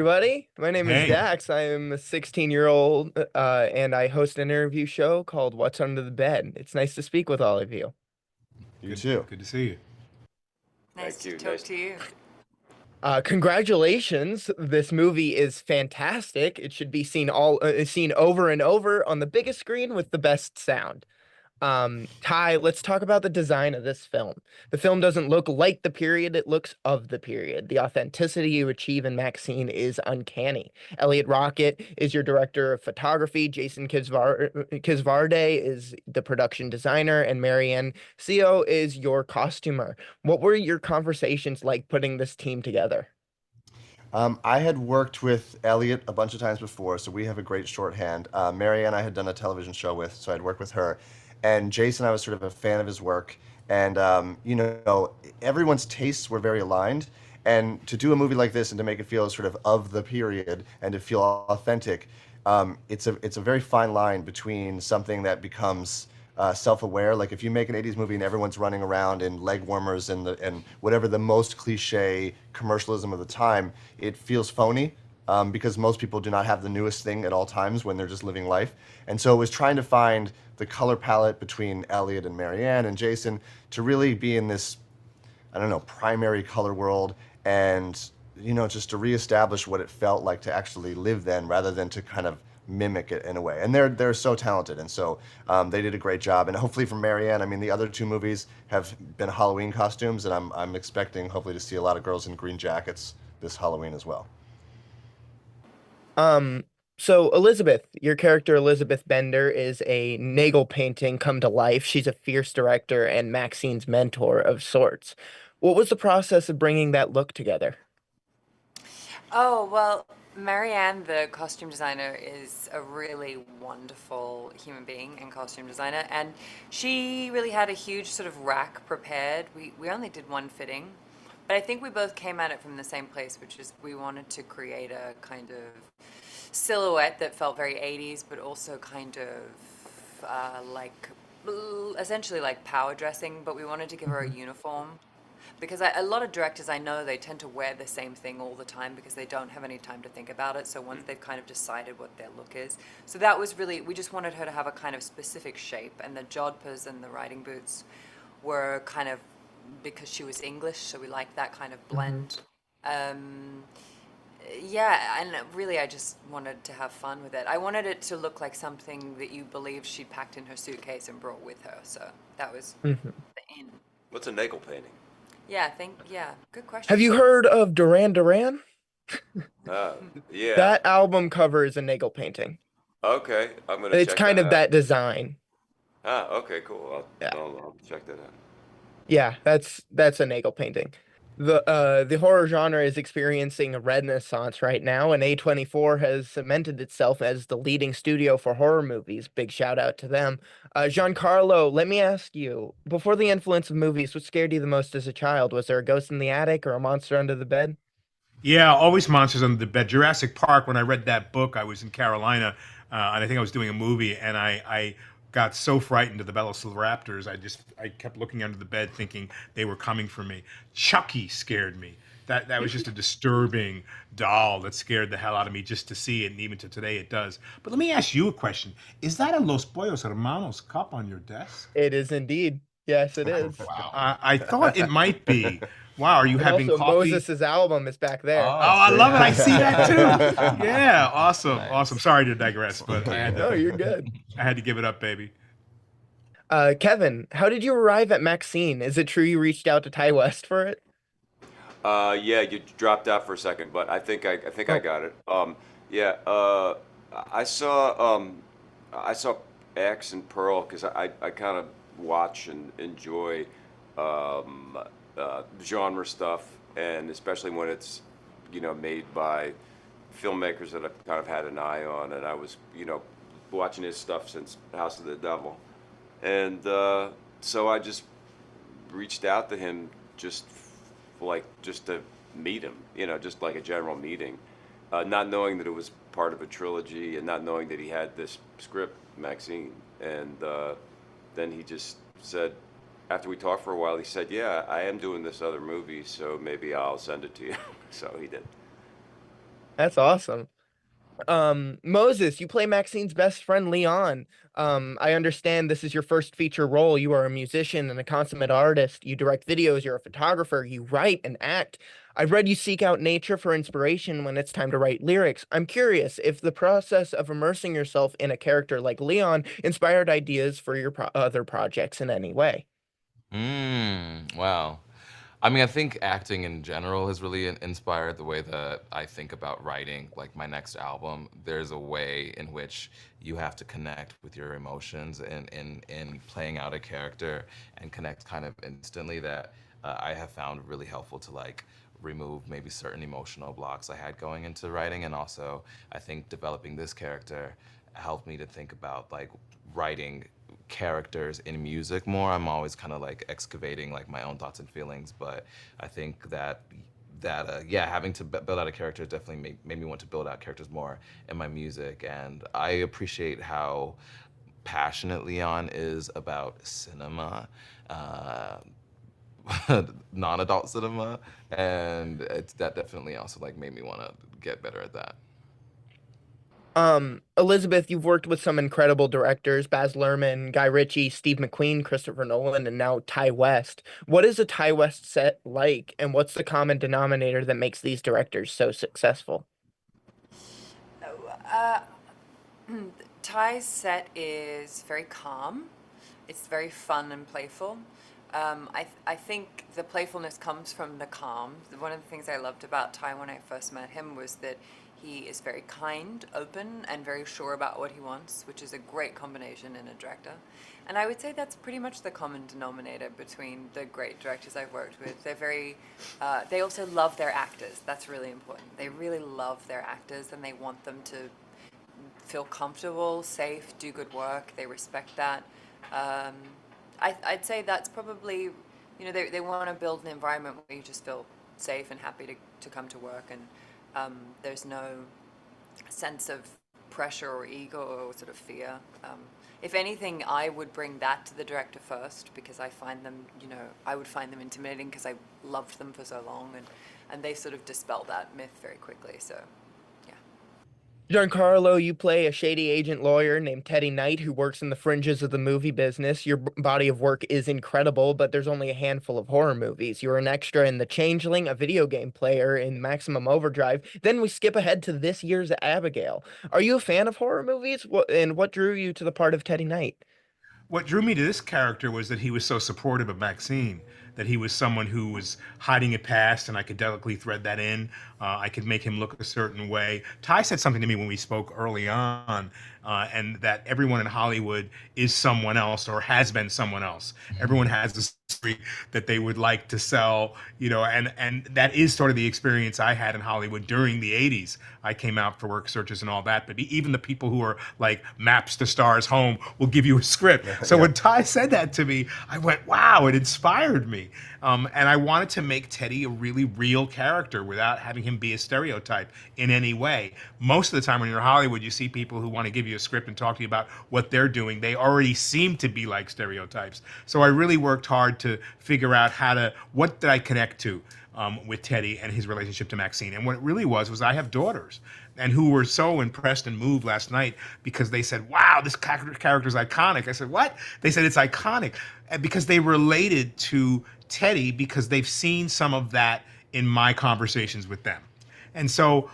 everybody. My name is Hey, Dax. I am a 16-year-old, and I host an interview show called What's Under the Bed. It's nice to speak with all of you. You good too. good to see you. Nice Thank to you. talk to you. Congratulations. This movie is fantastic. It should be seen over and over on the biggest screen with the best sound. Ty, let's talk about the design of this film. The film doesn't look like the period, it looks of the period. The authenticity you achieve in Maxine is uncanny. Elliot Rocket is your director of photography, Jason Kizvarde is the production designer, and Marianne Seo is your costumer. What were your conversations like putting this team together? I had worked with Elliot a bunch of times before, so we have a great shorthand. Marianne, I had done a television show with, so I'd worked with her. And Jason, I was sort of a fan of his work. And, everyone's tastes were very aligned. And to do a movie like this and to make it feel sort of the period and to feel authentic, it's a very fine line between something that becomes self-aware. Like if you make an '80s movie and everyone's running around in leg warmers and whatever the most cliche commercialism of the time, it feels phony because most people do not have the newest thing at all times when they're just living life. And so it was trying to find the color palette between Elliot and Marianne and Jason to really be in this, I don't know, primary color world and just to reestablish what it felt like to actually live then rather than to kind of mimic it in a way. And they're so talented, and so they did a great job. And hopefully for Marianne, I mean, the other two movies have been Halloween costumes, and I'm expecting hopefully to see a lot of girls in green jackets this Halloween as well. Um, so Elizabeth, your character Elizabeth Bender is a Nagel painting come to life. She's a fierce director and Maxine's mentor of sorts. What was the process of bringing that look together? Oh, well, Marianne, the costume designer, is a really wonderful human being and costume designer. And she really had a huge sort of rack prepared. We only did one fitting, but I think we both came at it from the same place, which is we wanted to create a kind of silhouette that felt very 80s, but also kind of like essentially like power dressing, but we wanted to give her a uniform because a lot of directors I know, they tend to wear the same thing all the time because they don't have any time to think about it. So once they've kind of decided what their look is, so that was really, we just wanted her to have a kind of specific shape, and the jodhpurs and the riding boots were kind of, because she was English, so we liked that kind of Mhm. blend. um yeah, and really I just wanted to have fun with it. I wanted it to look like something that you believed she'd packed in her suitcase and brought with her, so that was Mhm. the in. What's a Nagel painting? Yeah, good Have question. you heard of Duran Duran? Uh, yeah. That album cover is a Nagel painting. Okay, I'm gonna It's check kind that of out. that design. Okay, cool. Yeah. I'll check that out. Yeah, that's a Nagel painting. The horror genre is experiencing a renaissance right now, and A24 has cemented itself as the leading studio for horror movies. Big shout out to them. Giancarlo, let me ask you, before the influence of movies, what scared you the most as a child? Was there a ghost in the attic or a monster under the bed? Yeah, always monsters under the bed. Jurassic Park. When I read that book, I was in Carolina, and I think I was doing a movie, and I got so frightened of the Velociraptors. I kept looking under the bed, thinking they were coming for me. Chucky scared me. That was just a disturbing doll that scared the hell out of me just to see it, and even to today it does. But let me ask you a question: is that a Los Pollos Hermanos cup on your desk? It is indeed. Yes, it is. Wow, I thought it might be. Wow, are you And having also coffee? Moses's album is back there. Oh, Oh, I see? love it. I see that too. Yeah, awesome, awesome. Nice. Sorry to digress, but No, you're good. I had to give it up, baby. Kevin, how did you arrive at Maxine? Is it true you reached out to Ty West for it? Yeah, you dropped out for a second, but I think I Oh, got it. Yeah. I saw I saw X and Pearl because I kind of watch and enjoy um, genre stuff, and especially when it's made by filmmakers that I've kind of had an eye on, and I was watching his stuff since House of the Devil, and so I just reached out to him just just to meet him, just like a general meeting, not knowing that it was part of a trilogy and not knowing that he had this script, Maxine. And then he just said, after we talked for a while, he said, "Yeah, I am doing this other movie, so maybe I'll send it to you." So he did. That's awesome. Moses, you play Maxine's best friend Leon. I understand this is your first feature role. You are a musician and a consummate artist. You direct videos, you're a photographer, you write and act. I've read you seek out nature for inspiration when it's time to write lyrics. I'm curious if the process of immersing yourself in a character like Leon inspired ideas for your other projects in any way. Wow. I mean, I think acting in general has really inspired the way that I think about writing, like my next album. There's a way in which you have to connect with your emotions in playing out a character and connect kind of instantly that I have found really helpful to like remove maybe certain emotional blocks I had going into writing. And also, I think developing this character helped me to think about like writing characters in music more. I'm always kind of like excavating like my own thoughts and feelings, but I think that yeah, having to build out a character definitely made me want to build out characters more in my music. And I appreciate how passionate Leon is about cinema, uh, non-adult cinema, and that definitely also like made me want to get better at that. Elizabeth, you've worked with some incredible directors, Baz Luhrmann, Guy Ritchie, Steve McQueen, Christopher Nolan, and now Ty West. What is a Ty West set like, and what's the common denominator that makes these directors so successful? Uh, Ty's set is very calm. It's very fun and playful. I think the playfulness comes from the calm. One of the things I loved about Ty when I first met him was that he is very kind, open, and very sure about what he wants, which is a great combination in a director. And I would say that's pretty much the common denominator between the great directors I've worked with. They also love their actors. That's really important. They really love their actors and they want them to feel comfortable, safe, do good work. They respect that. Um, I'd say that's probably, they want to build an environment where you just feel safe and happy to come to work, and there's no sense of pressure or ego or sort of fear. If anything, I would bring that to the director first because I find them, I would find them intimidating because I loved them for so long, and they sort of dispel that myth very quickly. So, yeah. Giancarlo, you play a shady agent lawyer named Teddy Knight who works in the fringes of the movie business. Your body of work is incredible, but there's only a handful of horror movies. You're an extra in The Changeling, a video game player in Maximum Overdrive. Then we skip ahead to this year's Abigail. Are you a fan of horror movies? And what drew you to the part of Teddy Knight? What drew me to this character was that he was so supportive of Maxine, that he was someone who was hiding a past, and I could delicately thread that in. I could make him look a certain way. Ty said something to me when we spoke early on, and that everyone in Hollywood is someone else or has been someone else. Everyone has a story that they would like to sell, and that is sort of the experience I had in Hollywood during the 80s. I came out for work searches and all that, but even the people who are like maps to stars home will give you a script. So when Ty said that to me, I went, wow, it inspired me. And I wanted to make Teddy a really real character without having him be a stereotype in any way. Most of the time when you're in Hollywood, you see people who want to give you a script and talk to you about what they're doing. They already seem to be like stereotypes. So I really worked hard to figure out what did I connect to with Teddy and his relationship to Maxine. And what it really was I have daughters and who were so impressed and moved last night because they said, wow, this character is iconic. I said, what? They said, it's iconic. And because they related to Teddy because they've seen some of that in my conversations with them. And so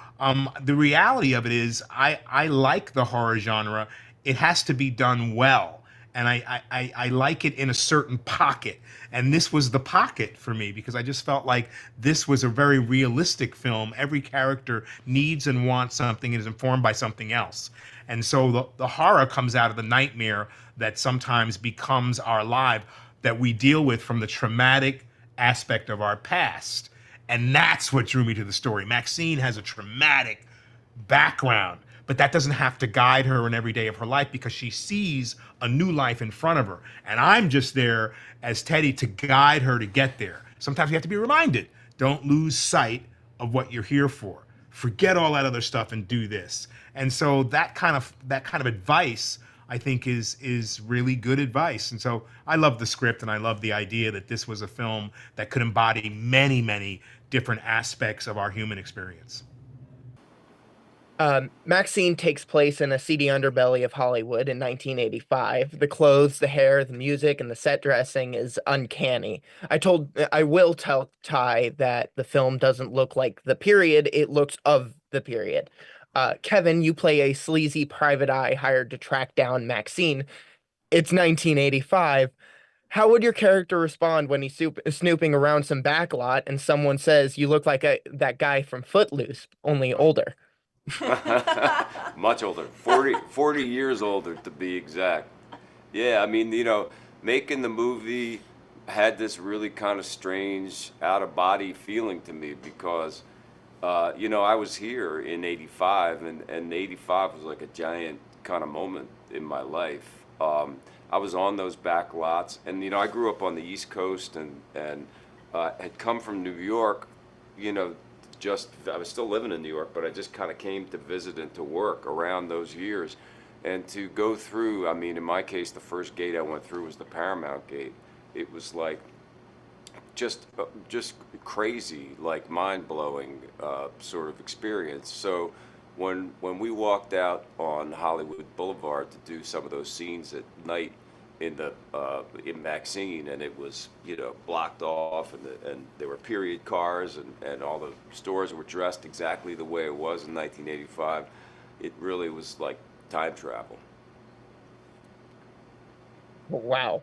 the reality of it is I like the horror genre. It has to be done well. And I like it in a certain pocket. And this was the pocket for me because I just felt like this was a very realistic film. Every character needs and wants something and is informed by something else. And so the horror comes out of the nightmare that sometimes becomes our life that we deal with from the traumatic aspect of our past. And that's what drew me to the story. Maxine has a traumatic background, but that doesn't have to guide her in every day of her life because she sees a new life in front of her. And I'm just there as Teddy to guide her to get there. Sometimes you have to be reminded, don't lose sight of what you're here for. Forget all that other stuff and do this. And so that kind of advice I think is really good advice. And so I love the script and I love the idea that this was a film that could embody many, many different aspects of our human experience. Maxine takes place in a seedy underbelly of Hollywood in 1985. The clothes, the hair, the music, and the set dressing is uncanny. I will tell Ty that the film doesn't look like the period, it looks of the period. Kevin, you play a sleazy private eye hired to track down Maxine. It's 1985. How would your character respond when he's snooping around some backlot and someone says, "You look like that guy from Footloose, only older"? Much older, 40 years older to be exact. Yeah, I mean, making the movie had this really kind of strange out of body feeling to me because, I was here in 85 and 85 was like a giant kind of moment in my life. I was on those back lots and, I grew up on the East Coast and had come from New York, you know, I was still living in New York, but I just kind of came to visit and to work around those years. And to go through, I mean, in my case, the first gate I went through was the Paramount gate. It was like just crazy, like mind-blowing sort of experience. So when we walked out on Hollywood Boulevard to do some of those scenes at night in Maxine, and it was blocked off, and there were period cars, and all the stores were dressed exactly the way it was in 1985. It really was like time travel. Wow.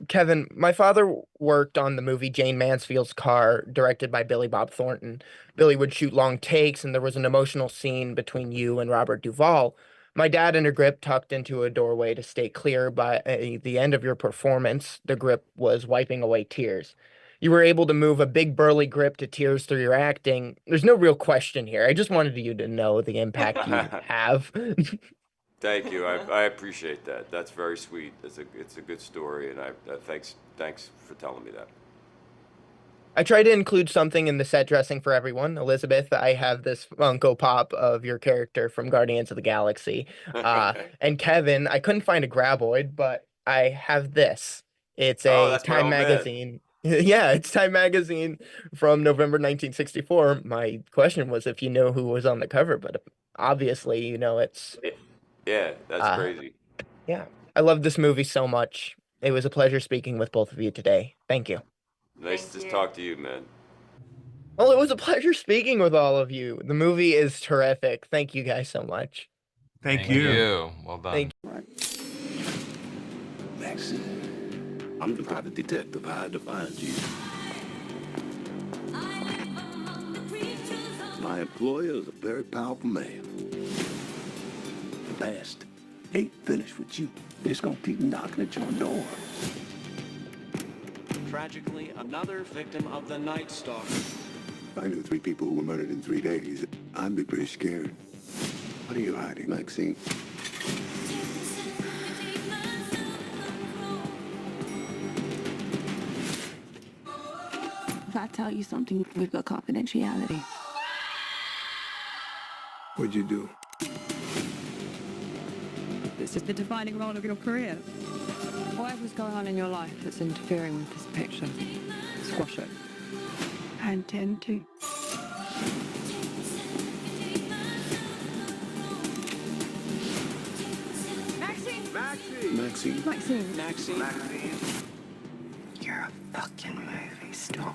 Kevin, my father worked on the movie Jane Mansfield's Car, directed by Billy Bob Thornton. Billy would shoot long takes, and there was an emotional scene between you and Robert Duvall. My dad in a grip tucked into a doorway to stay clear. By the end of your performance, the grip was wiping away tears. You were able to move a big burly grip to tears through your acting. There's no real question here. I just wanted you to know the impact you have. Thank you. I appreciate that. That's very sweet. It's a good story, and thanks for telling me that. I try to include something in the set dressing for everyone. Elizabeth, I have this Funko Pop of your character from Guardians of the Galaxy. And Kevin, I couldn't find a graboid, but I have this. It's Oh, a that's my Time old man. magazine. Yeah, it's Time magazine from November 1964. My question was if you know who was on the cover, but obviously you know it's Yeah, that's uh crazy. yeah. I love this movie so much. It was a pleasure speaking with both of you today. Thank you. Nice Thank to you. talk to you, man. Well, it was a pleasure speaking with all of you. The movie is terrific. Thank you guys so much. Thank Thank you. you. Well Thank done. Maxine, I'm the private detective hired to find you. My employer is a very powerful man. The past ain't finished with you. It's gonna keep knocking at your door. Tragically, another victim of the Night Stalker. If I knew 3 people who were murdered in 3 days, I'd be pretty scared. What are you hiding, Maxine? If I tell you something, we've got confidentiality. What'd you do? This is the defining role of your career. Whatever's going on in your life that's interfering with this picture, squash it. I intend to. Maxine. Maxine. Maxine. You're a fucking movie star.